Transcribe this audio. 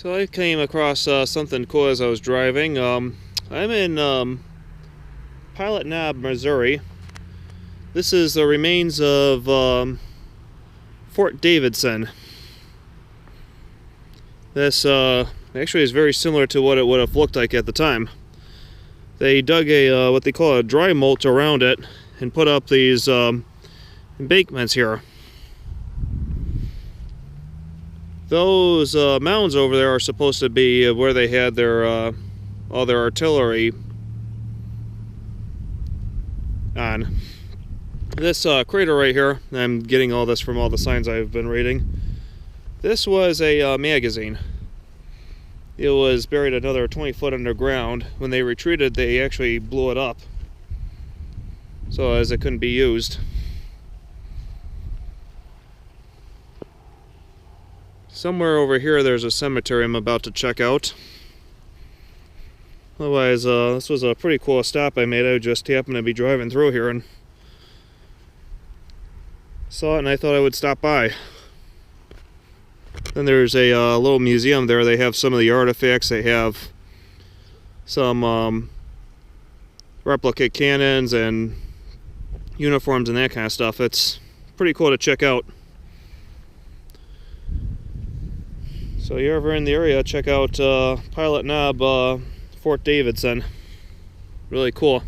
So I came across something cool as I was driving. I'm in Pilot Knob, Missouri. This is the remains of Fort Davidson. This actually is very similar to what it would have looked like at the time. They dug a what they call a dry mulch around it and put up these embankments here. Those mounds over there are supposed to be where they had their all their artillery on. This crater right here, I'm getting all this from all the signs I've been reading. This was a magazine. It was buried another 20 foot underground. When they retreated, they actually blew it up, so as it couldn't be used. Somewhere over here there's a cemetery I'm about to check out. Otherwise, this was a pretty cool stop I made. I just happened to be driving through here and saw it, and I thought I would stop by. Then there's a little museum there. They have some of the artifacts. They have some replica cannons and uniforms and that kind of stuff. It's pretty cool to check out. So you're ever in the area, check out Pilot Knob, Fort Davidson. Really cool.